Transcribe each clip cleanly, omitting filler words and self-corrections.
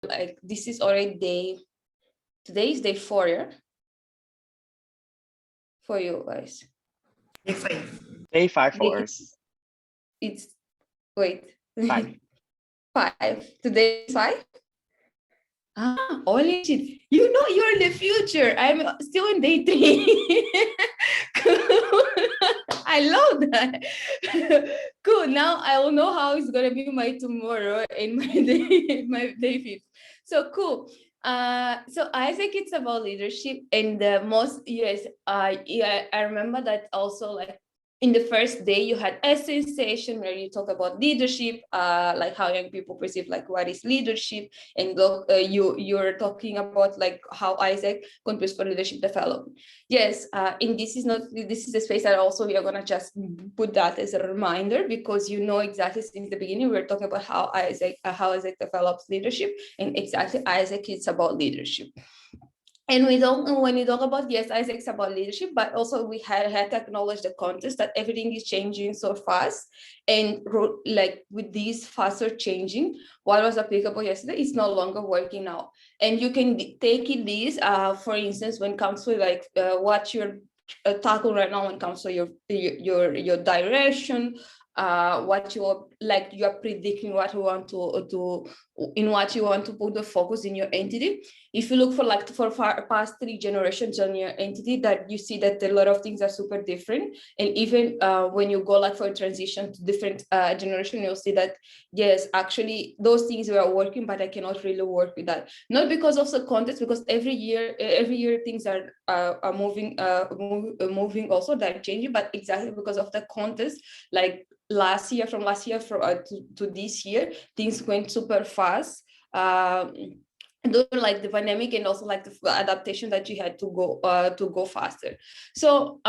like this is already today is day 4, yeah? For you guys. Day 5. Day 5 for us. It's wait. 5. 5. Today is 5? Only shit. You know you're in the future. I'm still in day 3. I love that. Cool. Now I will know how it's gonna be my tomorrow and my day 5. So cool. So Isaac, it's about leadership, and the most yeah, I remember that also, like in the first day you had essay session where you talk about leadership, like how young people perceive like what is leadership, and you're talking about like how Isaac contributes for leadership development. Yes, and this is the space that also we are gonna just put that as a reminder, because you know exactly since the beginning we're talking about how Isaac develops leadership, and exactly Isaac is about leadership. And when you talk about, yes, Isaac's about leadership, but also we had to acknowledge the context that everything is changing so fast. And like with these faster changing, what was applicable yesterday is no longer working now. And you can take it this, for instance, when it comes to like what you're tackling right now when it comes to your direction, what you're predicting what you want to do, in what you want to put the focus in your entity. If you look for past 3 generations on your entity, that you see that a lot of things are super different. And even when you go like for a transition to different generation, you'll see that yes, actually those things were working, but I cannot really work with that. Not because of the context, because every year things are moving also, they're changing, but exactly because of the context. Like from last year to this year, things went super fast. Like the pandemic, and also like the adaptation that you had to go faster. So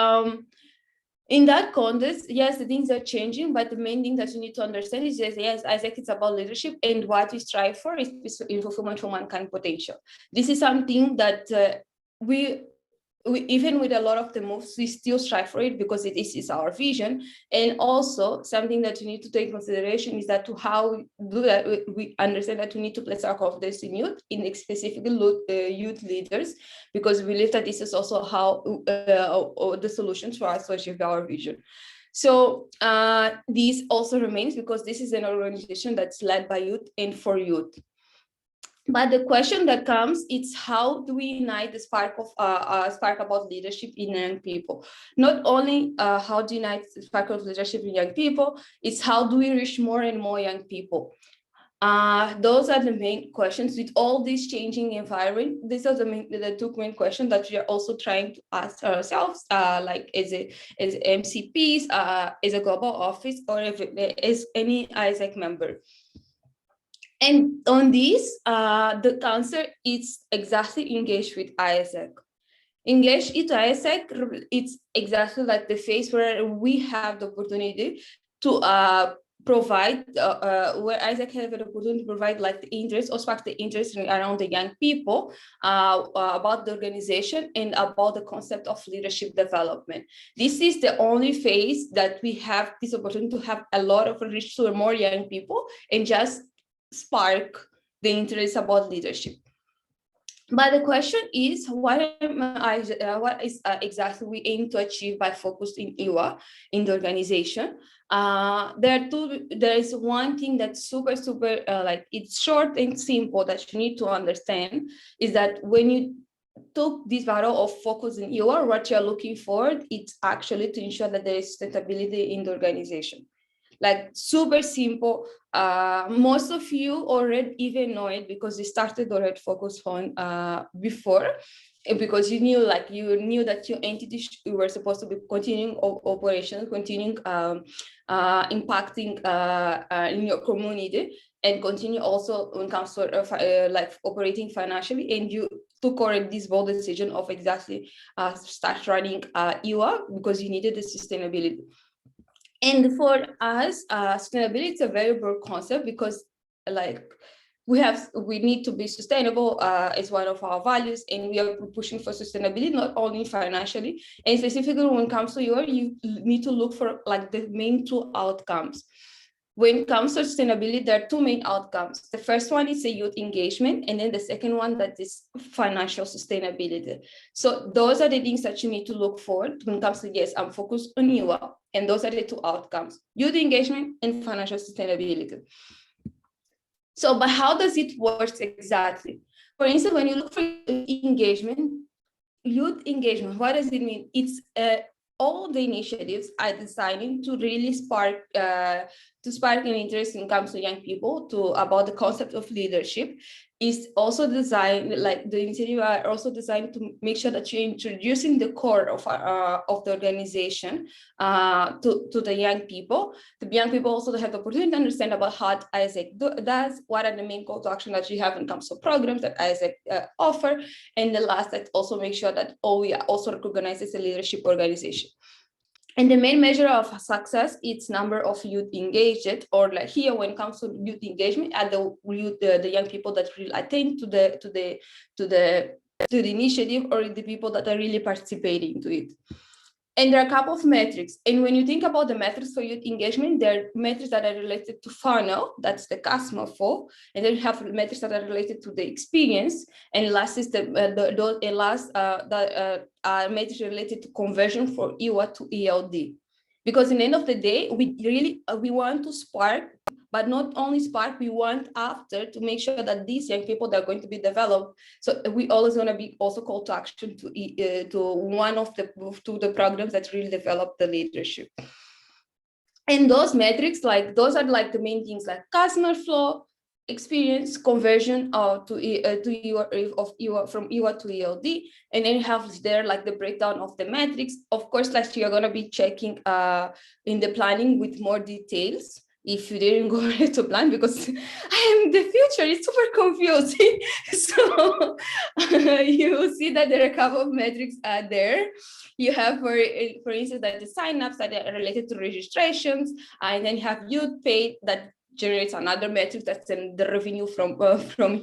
in that context, yes, the things are changing, but the main thing that you need to understand is that, yes, Isaac, it's about leadership, and what we strive for is fulfillment for mankind potential. This is something that we even with a lot of the moves, we still strive for it, because it is our vision. And also something that you need to take consideration is that to how we do that, we understand that we need to place our confidence in youth, in specifically youth leaders, because we believe that this is also how the solutions for us to achieve our vision. So this also remains because this is an organization that's led by youth and for youth. But the question that comes, it's how do we unite the spark about leadership in young people? Not only how do you unite the spark of leadership in young people, it's how do we reach more and more young people? Those are the main questions. With all this changing environment, these are the 2 main questions that we are also trying to ask ourselves, like as MCPs, as a global office, or as any Isaac member. And on this, the answer is exactly engaged with Isaac. Engaged with Isaac, it's exactly like the phase where we have the opportunity to provide, where Isaac has the opportunity to provide like the interest, or spark the interest around the young people about the organization and about the concept of leadership development. This is the only phase that we have this opportunity to have a lot of reach to more young people and just spark the interest about leadership. But the question is, what is exactly we aim to achieve by focusing IWA in the organization? There is one thing that's super like it's short and simple that you need to understand, is that when you took this battle of focus in IWA, what you're looking for, it's actually to ensure that there is sustainability in the organization. Like super simple. Most of you already even know it, because you started already focus on before, because you knew that your entity you were supposed to be continuing operations, continuing impacting in your community, and continue also when it comes to like operating financially. And you took already this bold decision of exactly start running IWA, because you needed the sustainability. And for us, sustainability is a very broad concept, because like we need to be sustainable as one of our values, and we are pushing for sustainability not only financially, and specifically when it comes to you need to look for like the main 2 outcomes. when it comes to sustainability, there are two main outcomes. The first one is a youth engagement, and then the second one that is financial sustainability. So those are the things that you need to look for when it comes to, yes, I'm focused on UA, and those are the two outcomes, youth engagement and financial sustainability. So, but how does it work exactly? For instance, when you look for youth engagement, what does it mean? It's all the initiatives are designed to really spark an interest in comes to young people about the concept of leadership. Is also designed, like the initiative are also designed to make sure that you're introducing the core of the organization to the young people. The young people also have the opportunity to understand about how ISEC does, what are the main call to action that you have in terms of programs that ISEC offer. And the last, that also make sure that we also recognize as a leadership organization. And the main measure of success, it's number of youth engaged, or like here when it comes to youth engagement, are the young people that really attend to the initiative, or the people that are really participating to it. And there are a couple of metrics. And when you think about the metrics for youth engagement, there are metrics that are related to funnel, that's the customer flow. And then you have metrics that are related to the experience. And last is metrics related to conversion for EWA to ELD. Because in the end of the day, we want to spark, but not only spark, we want after to make sure that these young people that are going to be developed. So we always want to be also call to action to one of the programs that really develop the leadership. And those metrics, like those are like the main things, like customer flow, experience, conversion from EWA to ELD, and then you have there like the breakdown of the metrics. Of course, like you're gonna be checking in the planning with more details if you didn't go to plan, because I am the future, it's super confusing. So you will see that there are a couple of metrics there. You have, for instance, that the signups that are related to registrations, and then you have youth paid that generates another metric, that's in the revenue from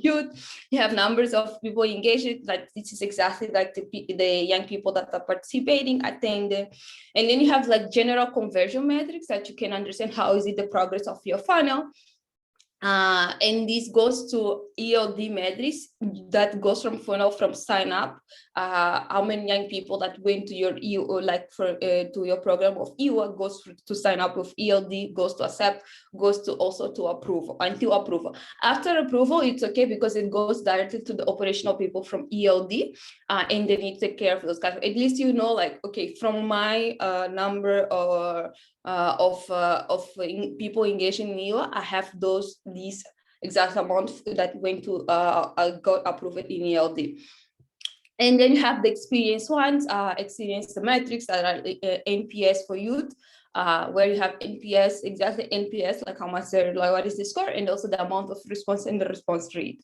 youth. You have numbers of people engaged, like this is exactly like the young people that are participating, attending. And then you have like general conversion metrics that you can understand how is it the progress of your funnel. And this goes to ELD metrics that goes from funnel, from sign up, how many young people that went to your to your program of EWA, goes to sign up with ELD, goes to accept, goes to also to approval, until approval. After approval, it's okay because it goes directly to the operational people from ELD, and they need to take care of those guys. At least you know, like, okay, from my number or of people engaging in EWA, I have these exact amount that went to got approved in ELD. And then you have the experience ones, experience the metrics that are NPS for youth, where you have NPS, exactly NPS, like how much like what is the score, and also the amount of response and the response rate.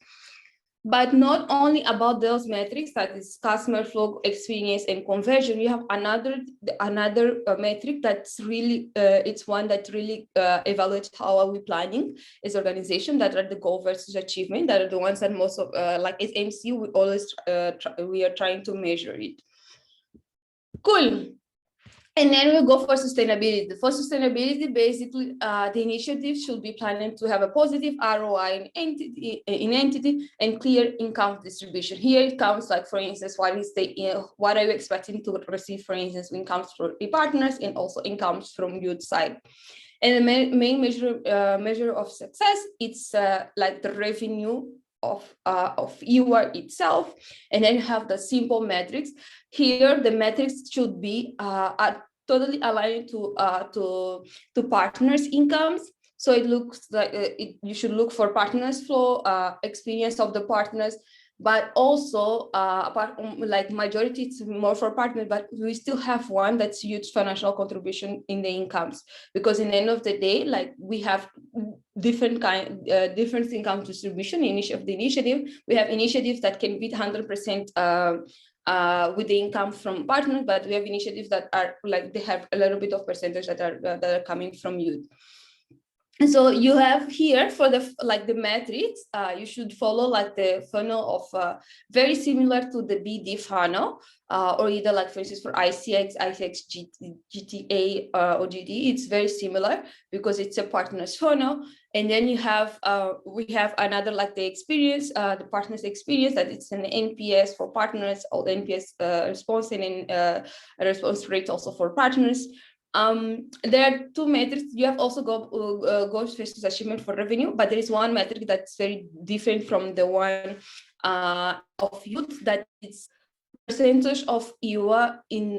But not only about those metrics, that is customer flow, experience, and conversion, you have another metric that's really, it's one that really evaluates how are we planning as organization, that are the goal versus achievement, that are the ones that most of, like as MC, we always, we are trying to measure it. Cool. And then we go for sustainability. For sustainability, basically, the initiative should be planning to have a positive ROI in entity and clear income distribution. Here it comes, like, for instance, what are you expecting to receive, for instance, incomes from the partners and also incomes from youth side. And the main measure of success, it's like the revenue of EWA itself, and then you have the simple metrics. Here, the metrics should be totally aligned to partners' incomes. So it looks like you should look for partners flow, experience of the partners, but also like majority it's more for partners, but we still have one that's huge financial contribution in the incomes, because in the end of the day, like we have different income distribution of the initiative. We have initiatives that can beat 100% with the income from partners, but we have initiatives that are like they have a little bit of percentage that are coming from youth. And so you have here for the metrics, you should follow like the funnel of very similar to the BD funnel, or either like for instance for ICX, GTA, or GD. It's very similar because it's a partners funnel. And then you have we have another like the experience, the partners experience, that it's an NPS for partners, or the NPS response, and a response rate also for partners. There are two metrics. You have also goals versus achievement for revenue, but there is one metric that's very different from the one of youth, that is percentage of your in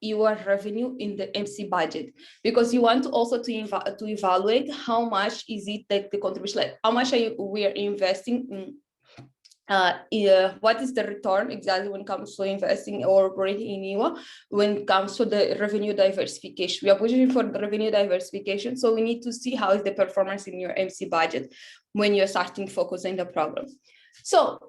your revenue in the MC budget, because you want to also to evaluate how much is it that the contribution, like how much we are investing in. What is the return exactly when it comes to investing or operating in IWA when it comes to the revenue diversification? We are pushing for the revenue diversification, so we need to see how is the performance in your MC budget when you're starting focusing the program. So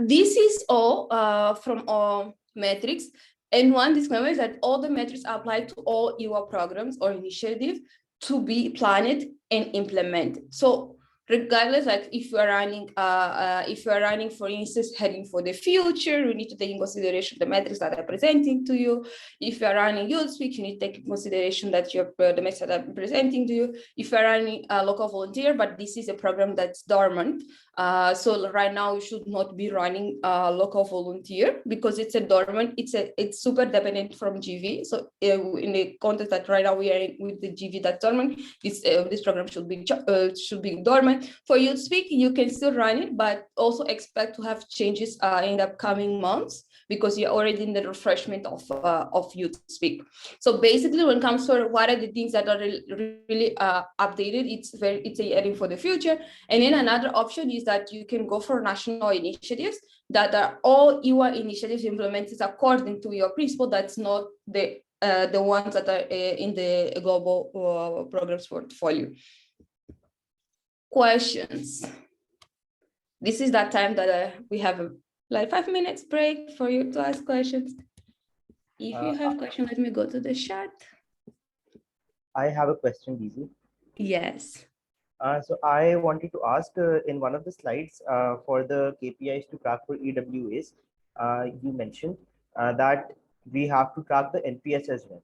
this is all from all metrics. And one disclaimer is that all the metrics apply to all IWA programs or initiatives to be planned and implemented. So regardless, like if you are running, for instance, heading for the future, you need to take in consideration the metrics that I'm presenting to you. If you are running Youth Speak, you need to take in consideration that the metrics that I'm presenting to you. If you are running a local volunteer, but this is a program that's dormant, so right now you should not be running a local volunteer because it's a dormant. It's super dependent from GV. So in the context that right now we are in with the GV that's dormant, this program should be dormant. For Youth Speak, you can still run it, but also expect to have changes in the upcoming months because you're already in the refreshment of Youth Speak. So basically, when it comes to what are the things that are really updated, it's a heading for the future. And then another option is that you can go for national initiatives that are all IWA initiatives implemented according to your principle. That's not the ones that are in the global programs portfolio. Questions? This is that time that we have like 5 minutes break for you to ask questions. If you have questions, let me go to the chat. I have a question, Gizi. Yes. So I wanted to ask in one of the slides for the KPIs to track for EWAs, you mentioned that we have to track the NPS as well,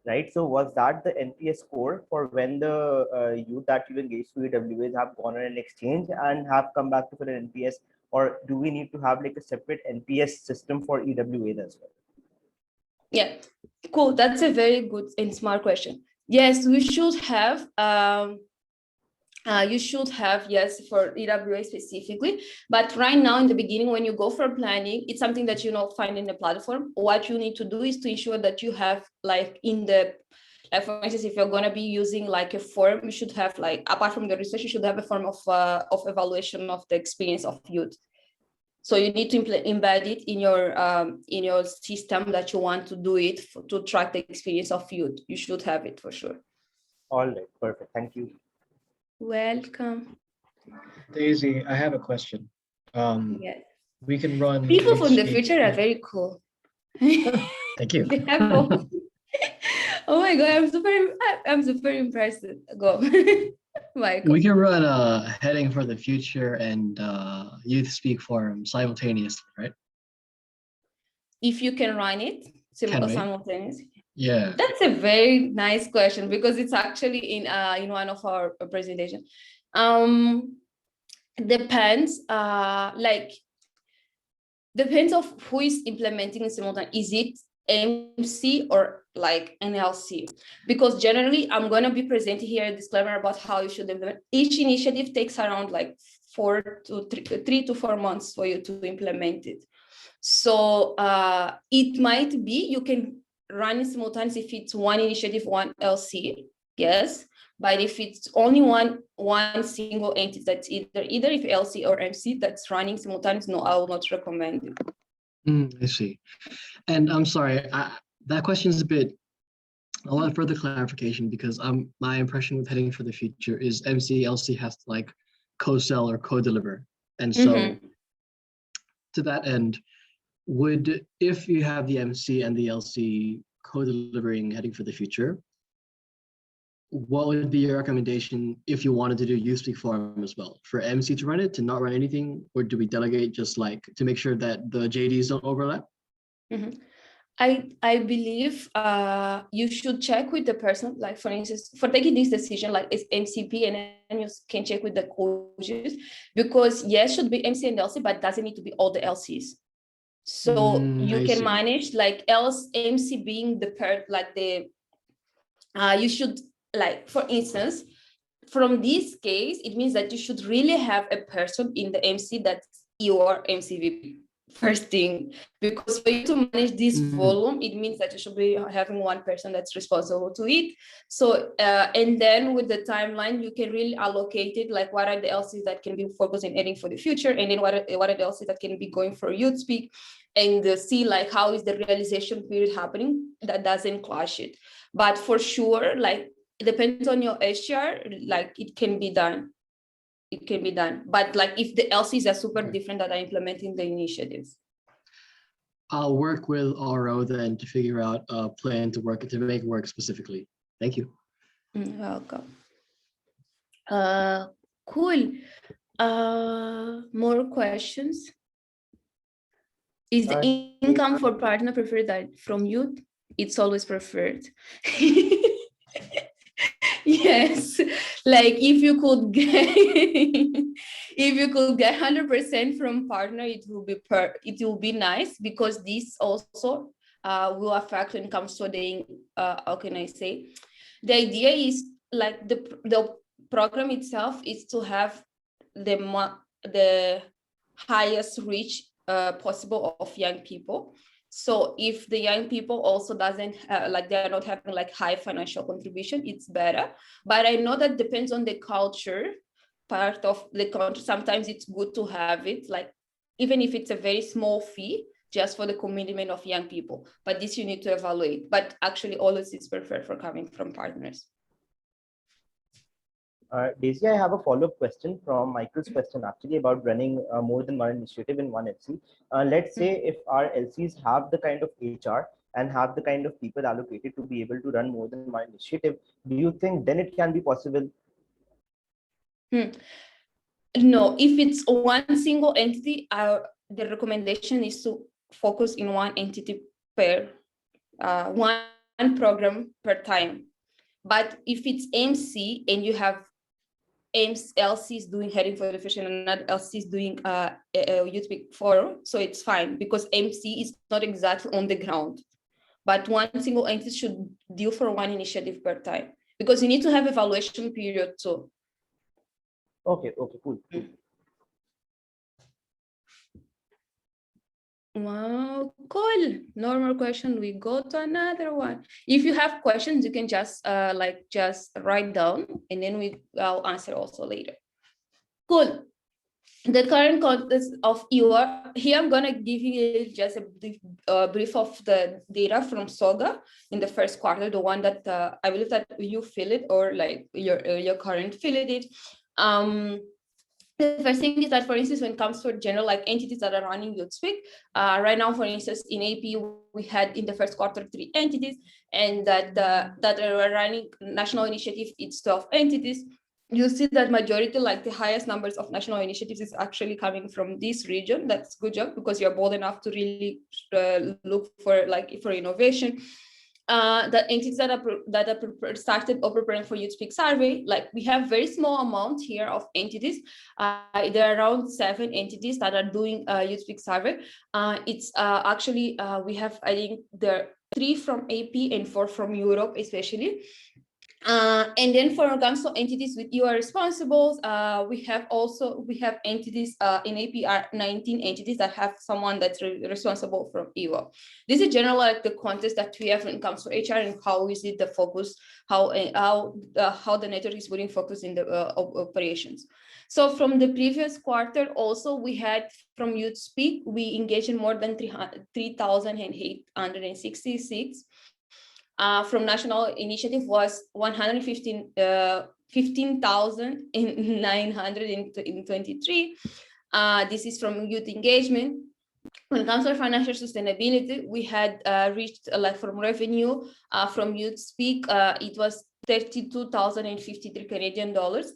right? So was that the NPS score for when the youth that you engage to EWAs have gone on an exchange and have come back to for an NPS, or do we need to have like a separate NPS system for EWAs as well? Yeah, cool. That's a very good and smart question. Yes, we should have. You should have, yes, for EWA specifically. But right now, in the beginning, when you go for planning, it's something that you not find in the platform. What you need to do is to ensure that you have like in the, like for instance, if you're going to be using like a form, you should have like, apart from the research, you should have a form of evaluation of the experience of youth. So you need to embed it in your system that you want to do it to track the experience of youth. You should have it for sure. All right, perfect. Thank you. Welcome. Daisy, I have a question. Yes. We can run people from the future are very cool. Thank you. Oh my god, I'm super impressed. Go. Michael. We can run heading for the future and Youth Speak forum simultaneously, right? If you can run it simultaneously. Yeah. That's a very nice question because it's actually in one of our presentations. Depends depends of who is implementing in simultaneous. Is it MC or like NLC? Because generally I'm going to be presenting here a disclaimer about how you should implement. Each initiative takes around like 3 to 4 months for you to implement it. So it might be you can run in simultaneous if it's one initiative, one LC, yes. But if it's only one single entity, that's either if LC or MC that's running simultaneous, no, I will not recommend it. I see. And I'm sorry, that question is a lot further clarification because my impression with heading for the future is MC, LC has to like co-sell or co-deliver. And so to that end, if you have the MC and the LC co-delivering heading for the future, what would be your recommendation if you wanted to do Youth Speak Forum as well? For MC to run it, to not run anything, or do we delegate just like to make sure that the JDs don't overlap? Mm-hmm. I believe you should check with the person, like for instance, for taking this decision, like it's MCP, and then you can check with the coaches, because yes, should be MC and LC, but doesn't need to be all the LCs. So you I can see. manage like else MC being the you should, like for instance, from this case, it means that you should really have a person in the MC that's your MCVP. First thing, because for you to manage this volume, it means that you should be having one person that's responsible to it. So, and then with the timeline, you can really allocate it, like what are the LCs that can be focused in adding for the future, and then what are the LCs that can be going for Youth Speak, and see like how is the realization period happening that doesn't clash it. But for sure, like it depends on your HR, like it can be done. It can be done. But like if the LCs are super different that are implementing the initiatives. I'll work with RO then to figure out a plan to make work specifically. Thank you. Welcome. Cool. More questions? Is the income for partner preferred from youth? It's always preferred. Yes, like if you could get 100% from partner, it will be nice, because this also will affect when it comes to the how can I say, the idea is like the program itself is to have the highest reach possible of young people. So if the young people also doesn't like they're not having like high financial contribution, it's better. But I know that depends on the culture part of the country. Sometimes it's good to have it, like even if it's a very small fee, just for the commitment of young people. But this you need to evaluate. But actually, always is preferred for coming from partners. Daisy, I have a follow-up question from Michael's question actually about running more than one initiative in one LC. Let's say if our LCs have the kind of HR and have the kind of people allocated to be able to run more than one initiative, do you think then it can be possible? No, if it's one single entity, the recommendation is to focus in one entity per one program per time. But if it's MC and you have LC is doing heading for the future and another LC is doing Youth Speak Forum, so it's fine, because MC is not exactly on the ground. But one single entity should deal for one initiative per time, because you need to have evaluation period too. Okay, cool. Wow, cool. Normal question. We go to another one. If you have questions, you can just just write down, and then I'll answer also later. Cool. The current context of EUR, here I'm gonna give you just a brief of the data from SOGA in the first quarter, the one that I believe that you feel it, or like your current feeling it. The first thing is that, for instance, when it comes to general like entities that are running Youth Speak, right now, for instance, in AP, we had in the first quarter 3 entities, and that are running national initiative, it's 12 entities. You see that majority, like the highest numbers of national initiatives is actually coming from this region. That's good job, because you're bold enough to really look for innovation. The entities that are started or preparing for Youth Speak survey, like we have very small amount here of entities. There are around 7 entities that are doing Youth Speak survey. It's actually we have, I think there are 3 from AP and 4 from Europe, especially. And then for comes to entities with you are responsible, we have entities in APR 19 entities that have someone that's responsible from EWA. This is generally like the context that we have when it comes to HR, and how is it the focus, how the network is putting focus in the operations. So from the previous quarter, also we had from Youth Speak, we engaged in more than 3,866. From national initiative was 15,923. This is from youth engagement. When it comes to financial sustainability, we had reached like from revenue from Youth Speak, it was 32,053 Canadian dollars.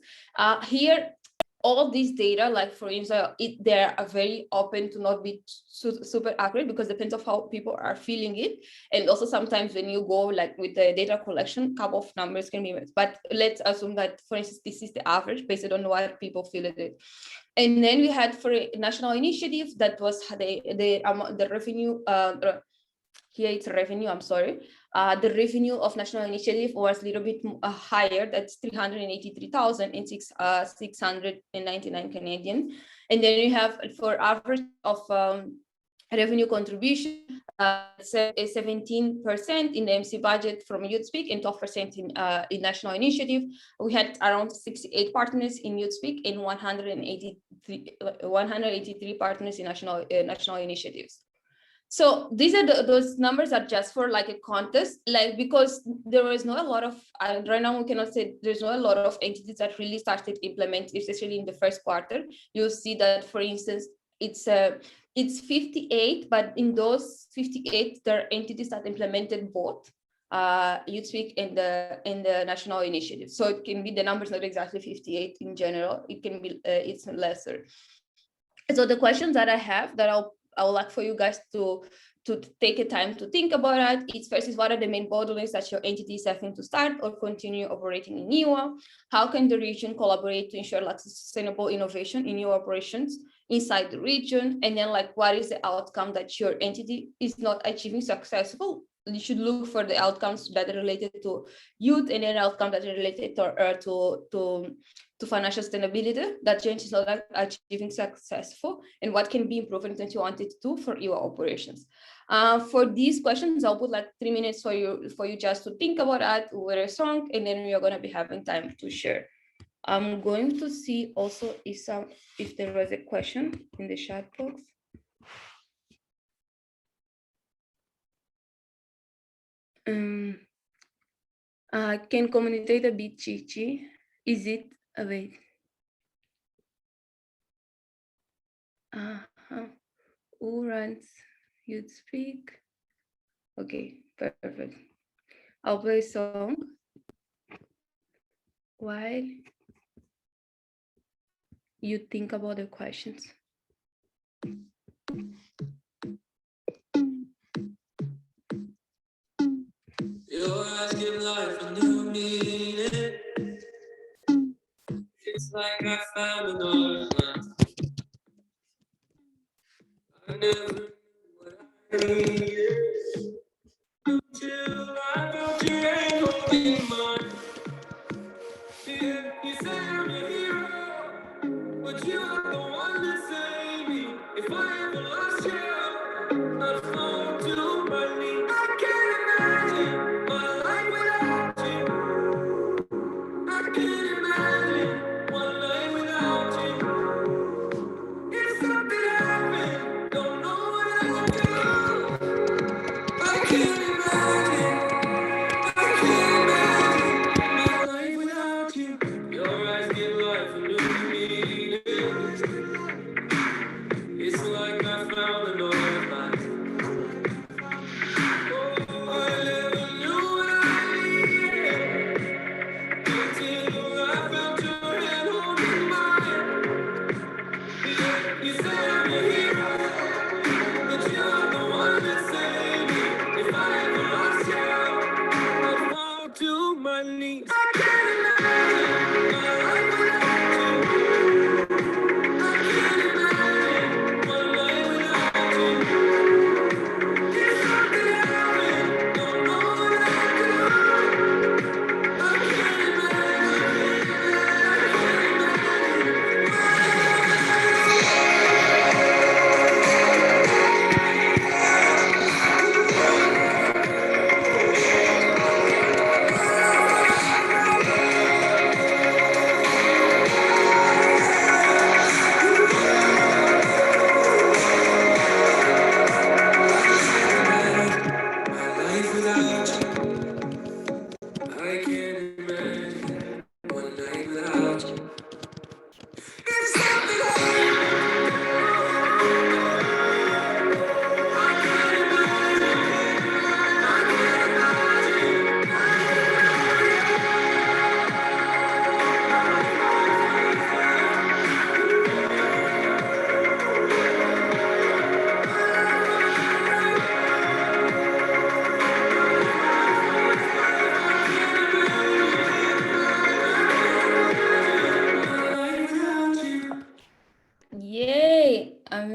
Here, all these data, like for instance, they are very open to not be super accurate because it depends on how people are feeling it. And also sometimes when you go like with the data collection, a couple of numbers can be missed. But let's assume that, for instance, this is the average based on what people feel it. And then we had for a national initiative that was the revenue, here it's revenue, I'm sorry. The revenue of national initiative was a little bit higher, that's 383,699 Canadian. And then we have for average of revenue contribution, 17% in the MC budget from Youth Speak and 12% in national initiative. We had around 68 partners in Youth Speak and 183 partners in national initiatives. So these are those numbers are just for like a contest, like because there was not a lot of, right now we cannot say there's not a lot of entities that really started implementing, especially in the first quarter. You'll see that, for instance, it's 58, but in those 58, there are entities that implemented both Youth Speak and the national initiative. So it can be, the number is not exactly 58 in general, it can be, it's lesser. So the questions that I have that I would like for you guys to take a time to think about it. It's first is, what are the main bottlenecks that your entity is having to start or continue operating in NIWA? How can the region collaborate to ensure like sustainable innovation in your operations inside the region? And then like, what is the outcome that your entity is not achieving successful? You should look for the outcomes that are related to youth and then outcomes that are related to financial sustainability that change is not achieving successful, and what can be improved that you wanted to do for your operations. For these questions, I'll put like 3 minutes for you just to think about that with a song, and then we are going to be having time to share. I'm going to see also if there was a question in the chat box. Can communicate a bit, Chichi? Is it wait? Who runs Youth Speak? Okay, perfect. I'll play a song while you think about the questions. Your eyes give life a new meaning. It's like I found another one. I never knew what I needed until I felt your hand holding mine. Yeah, you say I'm your hero, but you are the one to save me. If I ever lost you, I'd fall to my knees. I can't imagine my life without you. I can't imagine one night without you. If something happened, don't know what I'd do.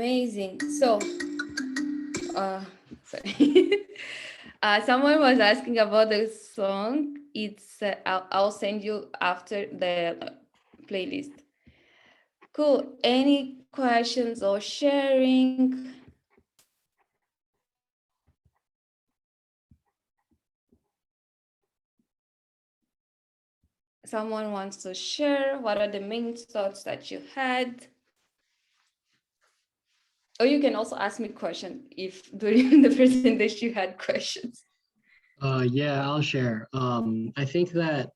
Amazing. So, sorry. Someone was asking about the song. It's I'll send you after the playlist. Cool. Any questions or sharing? Someone wants to share what are the main thoughts that you had? Or you can also ask me questions if during the presentation you had questions. Yeah, I'll share. I think that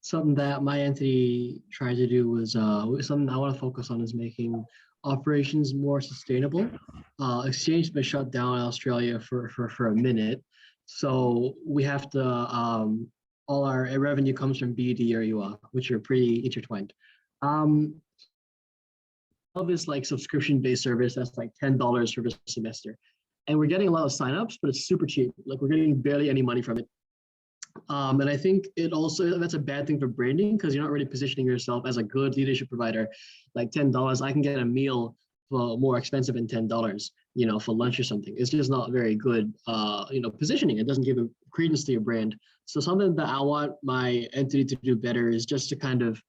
something that my entity tried to do was something I want to focus on is making operations more sustainable. Exchange has been shut down in Australia for a minute, so we have to all our revenue comes from BD or UA, which are pretty intertwined. All this like subscription-based service that's like $10 for a semester, and we're getting a lot of signups, but it's super cheap. Like we're getting barely any money from it. And I think it also that's a bad thing for branding because you're not really positioning yourself as a good leadership provider. Like $10, I can get a meal for more expensive than $10, for lunch or something. It's just not very good, positioning. It doesn't give a credence to your brand. So something that I want my entity to do better is just to kind of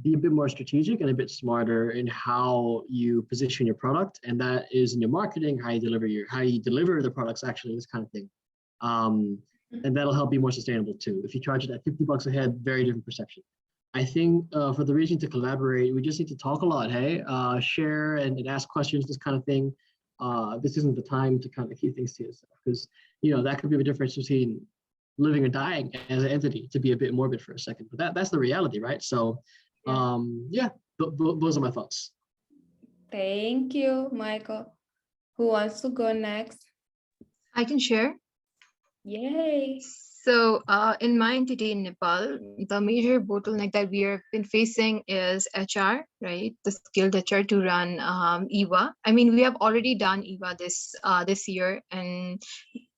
be a bit more strategic and a bit smarter in how you position your product, and that is in your marketing, how you deliver the products, actually, this kind of thing. And that'll help be more sustainable too. If you charge it at $50 a head, very different perception. I think for the region to collaborate, we just need to talk a lot, hey, share and ask questions, this kind of thing. This isn't the time to kind of keep things to yourself because, that could be the difference between living or dying as an entity, to be a bit morbid for a second. But that's the reality, right? So, those are my thoughts. Thank you, Michael. Who wants to go next? I can share. Yay. So in my entity in Nepal, the major bottleneck that we have been facing is HR, right? The skilled HR to run EVA. I mean, we have already done EVA this year, and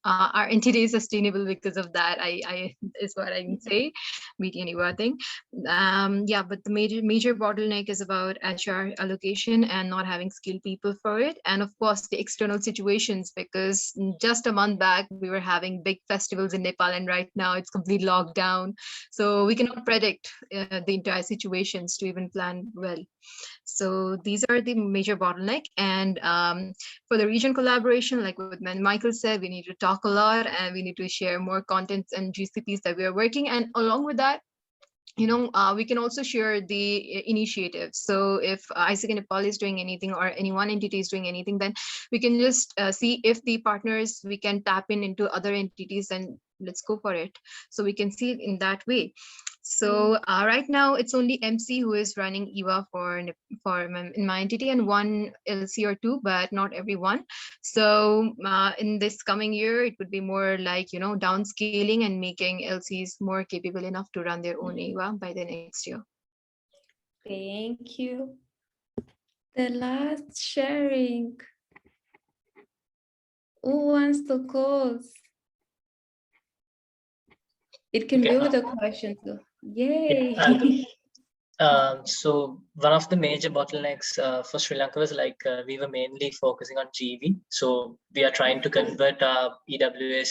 our entity is sustainable because of that. I is what I can say, BT and EVA thing. But the major bottleneck is about HR allocation and not having skilled people for it, and of course the external situations, because just a month back we were having big festivals in Nepal, and right now it's complete lockdown, so we cannot predict the entire situations to even plan well. So these are the major bottleneck. And for the region collaboration, like what Michael said, we need to talk a lot and we need to share more contents and GCPs that we are working. And along with that, we can also share the initiatives. So if ISIC Nepal is doing anything or any one entity is doing anything, then we can just see if the partners we can tap into other entities, and let's go for it. So we can see it in that way. So right now it's only MC who is running EVA for in my entity, and one LC or two, but not everyone. So in this coming year, it would be more like, downscaling and making LCs more capable enough to run their own EVA by the next year. Thank you. The last sharing. Who wants to close? It can be with a question too. Yay. So one of the major bottlenecks for Sri Lanka was we were mainly focusing on GV. So we are trying to convert our EWS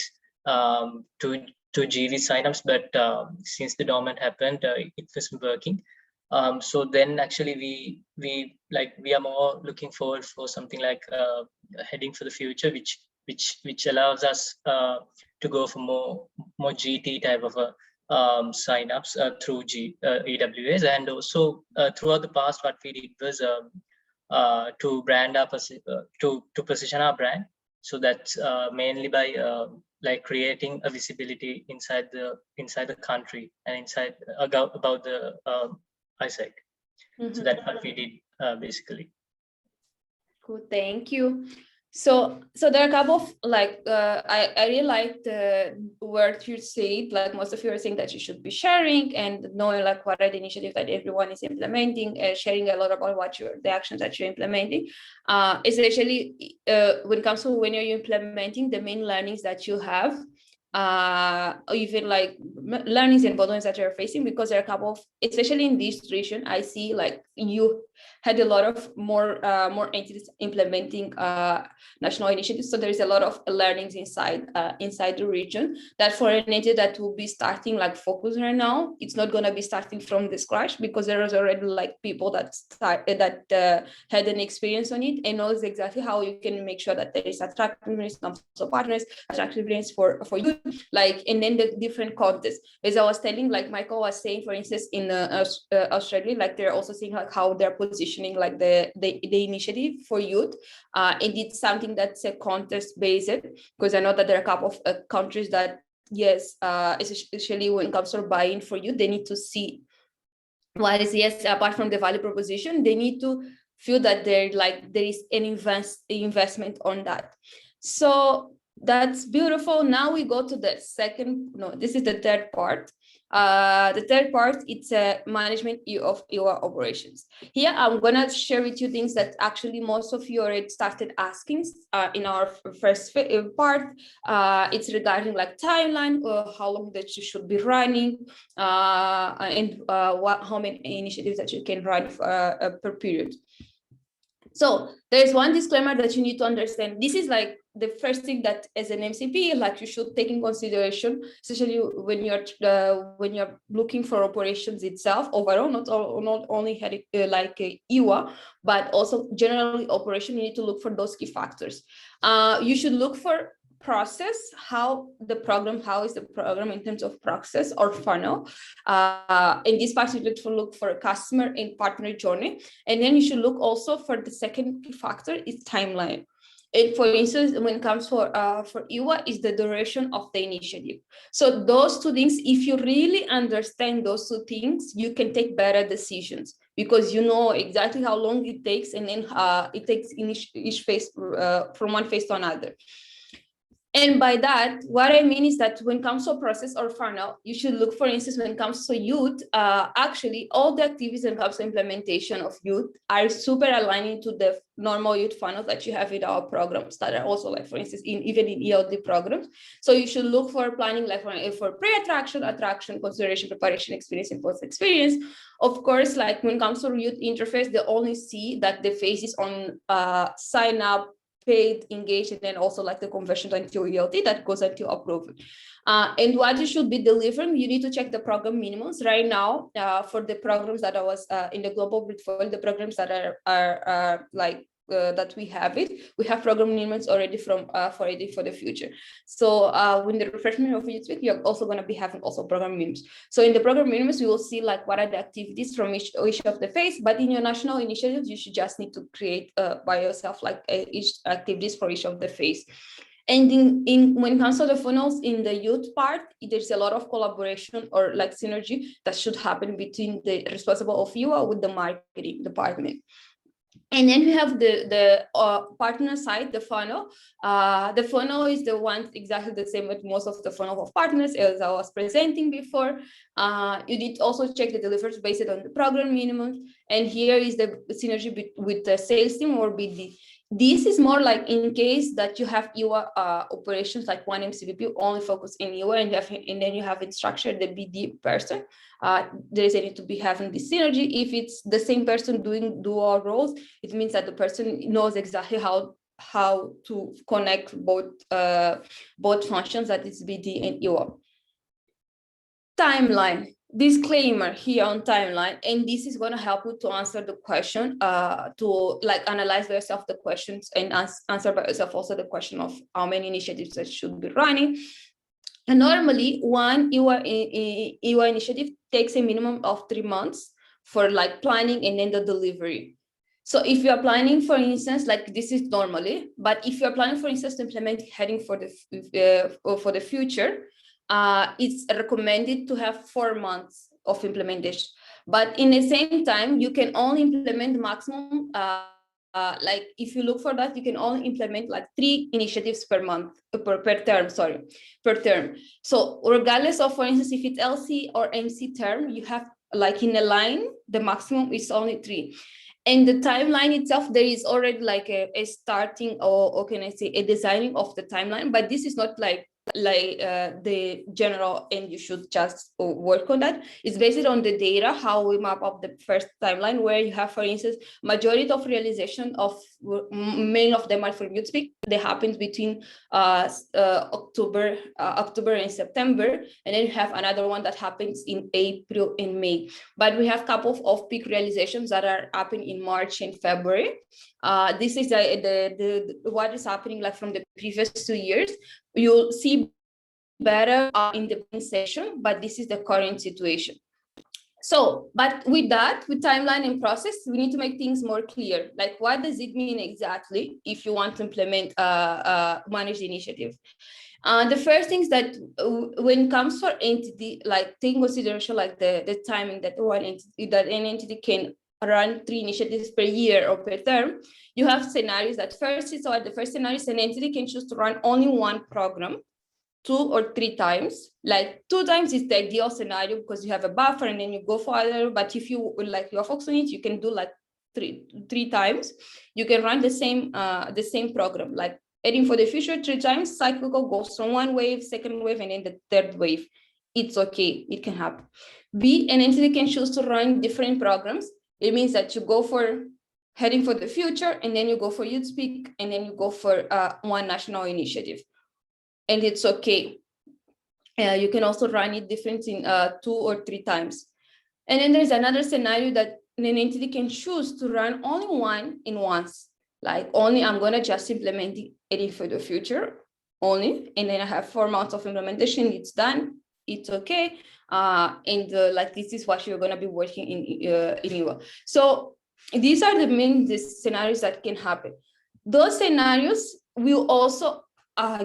to GV signups, but since the dormant happened, it wasn't working. So then actually we are more looking forward for something like heading for the future, which allows us to go for more GT type of a signups through EWS. And also throughout the past, what we did was to brand up to position our brand. So that's mainly by creating a visibility inside the country and inside about the ISEC. So that's what we did basically. Cool, thank you. So there are a couple of I really like the word you said. Like most of you are saying that you should be sharing and knowing what are the initiatives that everyone is implementing, sharing a lot about the actions that you're implementing. Especially when it comes to when you're implementing the main learnings that you have. Even learnings and bottlenecks that you're facing, because there are a couple of, especially in this region, I see you had a lot of more entities implementing national initiatives. So there is a lot of learnings inside the region that for an entity that will be starting like focus right now, it's not going to be starting from the scratch, because there is already like people that had an experience on it and knows exactly how you can make sure that there is attractiveness, also partners, attractiveness for you, like, and then the different contexts. As I was telling, like Michael was saying, for instance, in Australia, like they're also seeing like how they're positioning like the initiative for youth, and it's something that's a contest based, because I know that there are a couple of countries that, yes, especially when it comes to buying for youth, they need to see what is, yes, apart from the value proposition, they need to feel that there is an investment on that. So that's beautiful. Now we go to the this is the third part. The third part, it's a management of your operations. Here, I'm gonna share with you things that actually most of you already started asking in our first part. It's regarding like timeline, how long that you should be running, and how many initiatives that you can run per period. So there's one disclaimer that you need to understand. This is like the first thing that as an MCP, like you should take in consideration, especially when you're looking for operations itself overall, not only like EWA, but also generally operation. You need to look for those key factors. You should look for process, how is the program in terms of process or funnel. In this part, you look for a customer and partner journey, and then you should look also for the second key factor is timeline. And for instance, when it comes for EWA, is the duration of the initiative. So those two things, if you really understand those two things, you can take better decisions, because you know exactly how long it takes, and then it takes in each phase from one phase to another. And by that, what I mean is that when it comes to a process or funnel, you should look, for instance, when it comes to youth, actually all the activities when it comes to implementation of youth are super aligning to the normal youth funnels that you have in our programs that are also like, for instance, even in ELD programs. So you should look for planning like for pre-attraction, attraction, consideration, preparation, experience, and post-experience. Of course, like when it comes to youth interface, they only see that the phase is on sign up, paid, engaged, and then also like the conversion until ELT that goes until approval. And what you should be delivering, you need to check the program minimums right now for the programs that I was in the global portfolio, the programs that are like that we have program minimums already for the future. So when the refreshment of each week, you're also going to be having also program minimums. So in the program minimums, you will see like what are the activities from each of the phase, but in your national initiatives, you should just need to create by yourself like each activities for each of the phase. And when it comes to the funnels in the youth part, there's a lot of collaboration or like synergy that should happen between the responsible of UA with the marketing department. And then we have the partner side, the funnel. The funnel is the one exactly the same with most of the funnel of partners as I was presenting before. You need to also check the deliveries based on the program minimums. And here is the synergy with the sales team or BD. This is more like in case that you have EWA operations like one MCVP only focus in EWA, and then you have it structured the BD person. There is a need to be having this synergy. If it's the same person doing dual roles, it means that the person knows exactly how to connect both functions, that is BD and EWA. Timeline. Disclaimer here on timeline, and this is going to help you to answer the question, to like analyze by yourself the questions and answer by yourself also the question of how many initiatives that should be running. And normally one EWA initiative takes a minimum of 3 months for like planning and then the delivery. So if you are planning, for instance, like this is normally, but if you are planning, for instance, to implement heading for the future, it's recommended to have 4 months of implementation. But in the same time, you can only implement maximum, like if you look for that, you can only implement like 3 initiatives per month, per term. So regardless of, for instance, if it's LC or MC term, you have like in a line, the maximum is only 3. And the timeline itself, there is already like a starting or can I say a designing of the timeline, but this is not like the general, and you should just work on that. It's based on the data, how we map up the first timeline, where you have, for instance, majority of realization of many of them are for youth speak. They happen between October and September, and then you have another one that happens in April and May. But we have a couple of peak realizations that are happening in March and February. This is the what is happening like from the previous 2 years. You'll see better in the session, but this is the current situation. So, but with that, with timeline and process, we need to make things more clear. Like, what does it mean exactly if you want to implement managed initiative? The first things that when it comes for entity, like take consideration like the timing that an entity can run 3 initiatives per year or per term. You have scenarios that the first scenario is an entity can choose to run only one program 2 or 3 times. Like 2 times is the ideal scenario because you have a buffer and then you go for other. But if you like you're focused on it, you can do like three times. You can run the same program, like Heading for the Future 3 times. Cyclical goes from 1 wave, 2nd wave, and then the 3rd wave. It's okay, it can happen. B, an entity can choose to run different programs. It means that you go for Heading for the Future, and then you go for Youth Speak, and then you go for one national initiative. And it's okay. You can also run it different in 2 or 3 times. And then there's another scenario that an entity can choose to run only one in once. Like only I'm gonna just implement it for the future only. And then I have 4 months of implementation, it's done, it's okay. And like this is what you're gonna be working in EWA. So these are the main scenarios that can happen. Those scenarios will also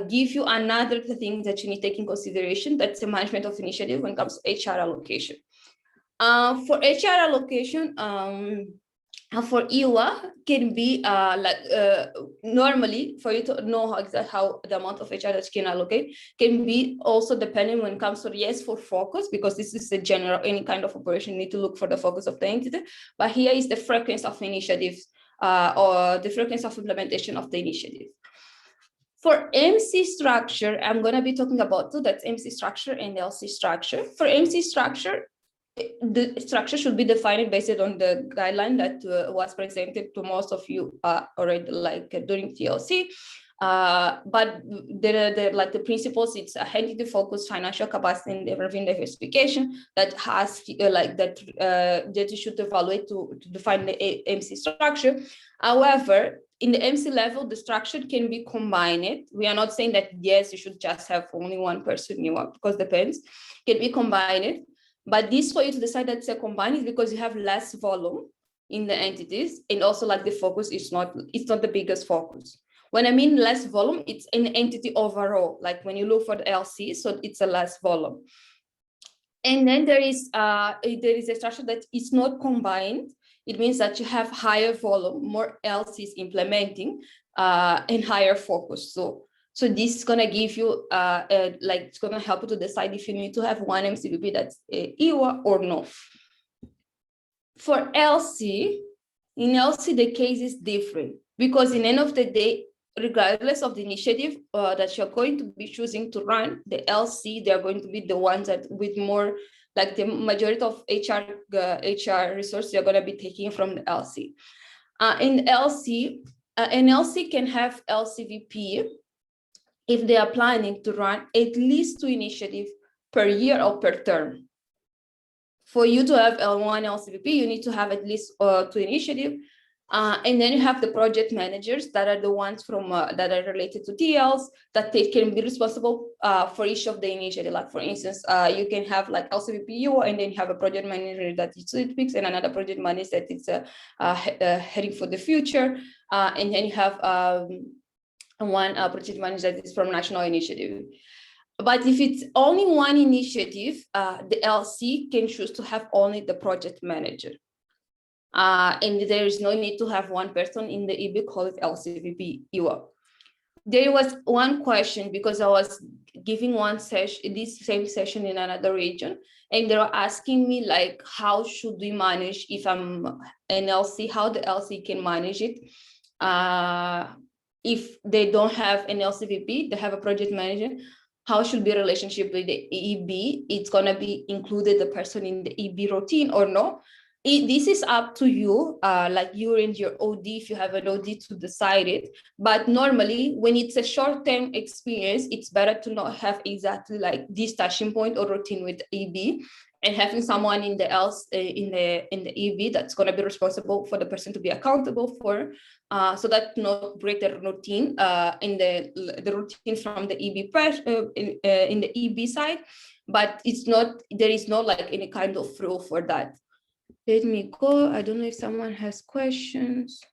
give you another thing that you need to take in consideration. That's the management of initiative when it comes to HR allocation. For HR allocation, for EWA can be normally for you to know how the amount of HR that you can allocate can be also depending when it comes to for focus, because this is a general, any kind of operation, you need to look for the focus of the entity. But here is the frequency of initiatives or the frequency of implementation of the initiative. For MC structure, I'm going to be talking about 2, that's MC structure and LC structure. For MC structure, the structure should be defined based on the guideline that was presented to most of you already, like during TLC. But like the principles, it's a entity focus, financial capacity, and revenue diversification that has that you should evaluate to define the MC structure. However, in the MC level, the structure can be combined. We are not saying that, yes, you should just have only one person, because depends, can be combined. But this for you to decide that it's a combined is because you have less volume in the entities. And also like the focus is not the biggest focus. When I mean less volume, it's an entity overall. Like when you look for the LC, so it's a less volume. And then there is a structure that is not combined. It means that you have higher volume, more LCs implementing, and higher focus. So this is gonna give you it's gonna help you to decide if you need to have one MCVP that's EWA or no. For LC, in LC the case is different, because in the end of the day, regardless of the initiative that you're going to be choosing to run, the LC, they're going to be the ones that with more, like the majority of HR resources you're going to be taking from the LC. In LC, an LC can have LCVP if they are planning to run at least 2 initiatives per year or per term. For you to have L1 LCVP, you need to have at least 2 initiatives. And then you have the project managers that are the ones from that are related to TLs that they can be responsible for each of the initiative. Like for instance, you can have like LCVPU, and then you have a project manager that is Tweaks, and another project manager that is Heading for the Future. And then you have one project manager that is from National Initiative. But if it's only one initiative, the LC can choose to have only the project manager. And there is no need to have one person in the EB called LCVP EWA. There was one question, because I was giving one session, this same session in another region, and they were asking me like, how should we manage if I'm an LC, how the LC can manage it. If they don't have an LCVP, they have a project manager. how should be relationship with the EB? It's gonna be included the person in the EB routine or no? This is up to you, like you're in your OD, if you have an OD, to decide it. But normally when it's a short-term experience, it's better to not have exactly like this touching point or routine with EB, and having someone in the else in the EB that's going to be responsible for the person to be accountable for, so that not break the routine in the routine from the EB in the EB side. But it's not, there is no like any kind of rule for that. Let me go. I don't know if someone has questions.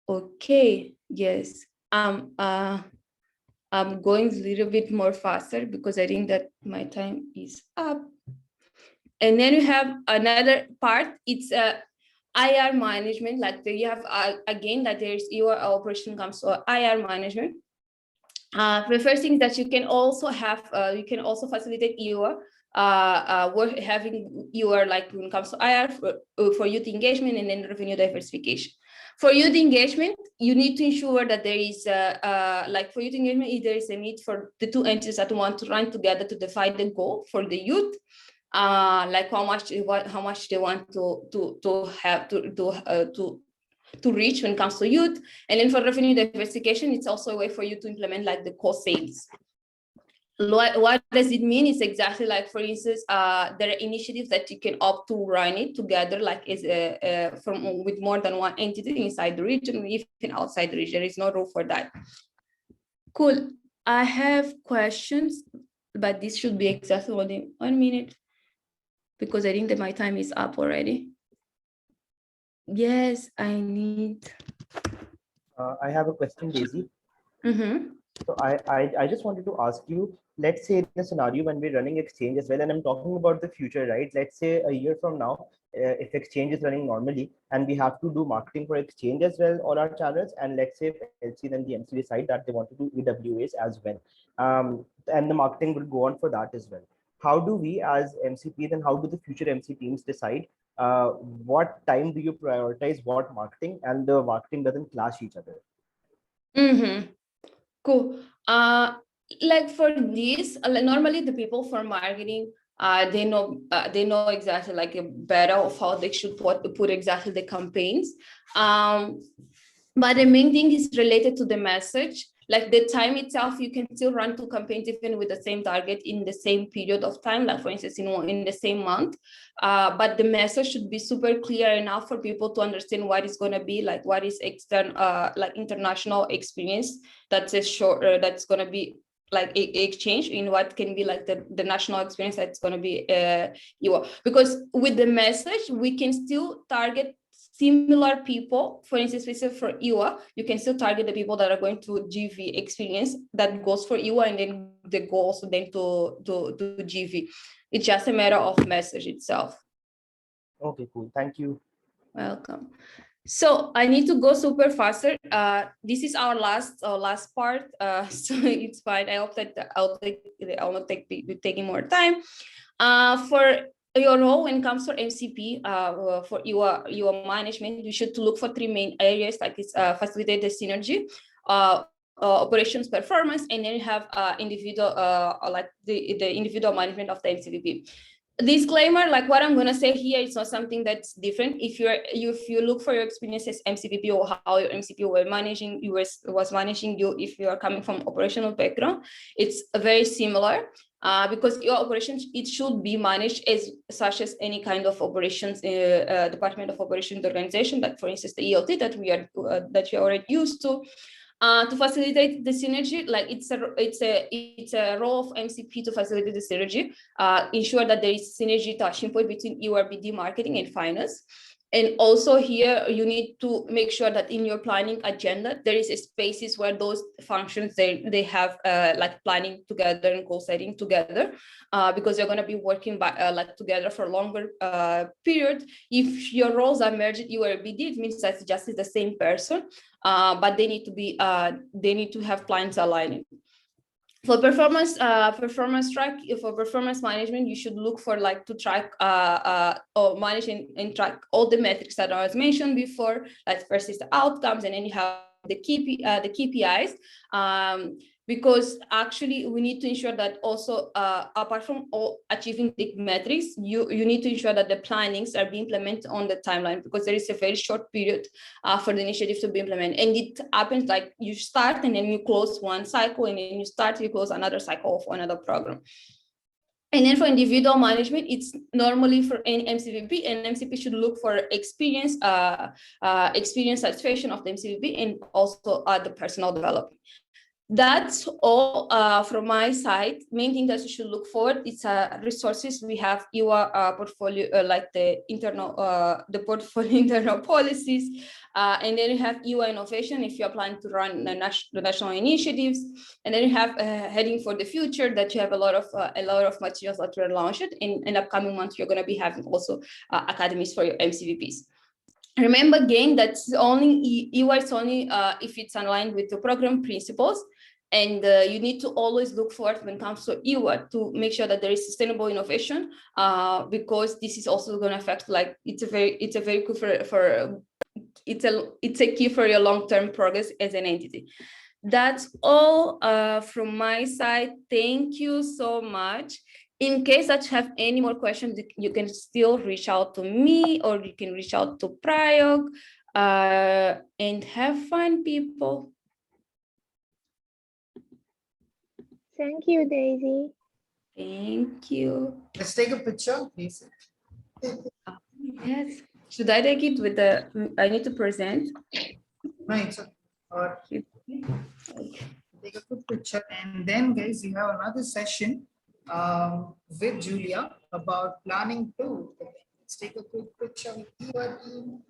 Okay, yes. I'm going a little bit more faster because I think that my time is up. And then you have another part. It's IR management. Like you have again that there's your operation comes to IR management. The first thing is that you can also have, you can also facilitate your work, having your, like when it comes to IR for youth engagement and then revenue diversification. For youth engagement, you need to ensure that there is like for youth engagement, if there is a need for the two entities that want to run together to define the goal for the youth, like how much they want to reach when it comes to youth. And then for revenue diversification, it's also a way for you to implement like the cost savings. What does it mean? It's exactly like, for instance, there are initiatives that you can opt to run it together, like is from with more than one entity inside the region, even outside the region. There is no rule for that. Cool. I have questions, but this should be exactly only 1 minute because I think that my time is up already. Yes, I need. I have a question, Daisy. Mm-hmm. So I just wanted to ask you, let's say in a scenario when we're running exchange as well, and I'm talking about the future, right? Let's say a year from now, if exchange is running normally and we have to do marketing for exchange as well, all our channels, and let's say if LC then the MC decide that they want to do EWAs as well, and the marketing will go on for that as well. How do we as MCPs and how do the future MC teams decide what time do you prioritize what marketing, and the marketing doesn't clash each other? Mm-hmm. Cool. Like for this, normally the people for marketing, they know exactly like better of how they should put exactly the campaigns. But the main thing is related to the message. Like the time itself, you can still run two campaigns even with the same target in the same period of time, like for instance, in the same month. But the message should be super clear enough for people to understand what is going to be like, what is like international experience that's a short, that's going to be like exchange in what can be like the national experience that's going to be because with the message, we can still target similar people. For instance, we say for EWA, you can still target the people that are going to GV experience that goes for EWA, and then they go also then to GV. It's just a matter of message itself. Okay, cool. Thank you. Welcome. So I need to go super faster. This is our last part. So it's fine. I hope that I'll not be taking more time. For your role when it comes to MCP, for your management, you should look for three main areas, like it's facilitate the synergy, operations performance, and then you have individual like the individual management of the MCP. Disclaimer, like what I'm gonna say here, it's not something that's different. If you look for your experiences MCPP or how your MCP were managing, was managing you, if you are coming from operational background, it's very similar. Because your operations, it should be managed as such as any kind of operations department of operations organization, like for instance the ELT that we are already used to facilitate the synergy. Like it's a role of MCP to facilitate the synergy, ensure that there is synergy touching point between URBD marketing and finance. And also here, you need to make sure that in your planning agenda, there is a spaces where those functions, they have like planning together and goal setting together, because you're going to be working by like together for a longer period. If your roles are merged URBD, it means that just is the same person, but they need to have plans aligning. For performance track, for performance management, you should look for like to track or manage and track all the metrics that I was mentioned before. Like first is the outcomes, and then you have the KPIs. Because actually we need to ensure that also apart from all achieving the metrics, you need to ensure that the plannings are being implemented on the timeline, because there is a very short period for the initiative to be implemented, and it happens like you start and then you close one cycle, and then you start, you close another cycle of another program. And then for individual management, it's normally for an MCVP, and MCP should look for experience satisfaction of the MCVP, and also the personal development. That's all from my side. Main thing that you should look for is resources. We have your portfolio, like the internal, the portfolio internal policies, and then you have your innovation if you're planning to run the national initiatives, and then you have heading for the future, that you have a lot of materials that were launched. In upcoming months, you're going to be having also academies for your MCVPs. Remember again, that's only it's only if it's aligned with the program principles, and you need to always look for it when it comes to EWA to make sure that there is sustainable innovation, because this is also going to affect, like it's a very good for it's a key for your long-term progress as an entity. That's all from my side. Thank you so much. In case that you have any more questions, you can still reach out to me, or you can reach out to Prayog, and have fun, people. Thank you, Daisy. Thank you. Let's take a picture, please. Yes. Should I take it with the, I need to present? Right. So, take a quick picture, and then guys, you have another session with Julia about planning too. Let's take a quick picture with your team.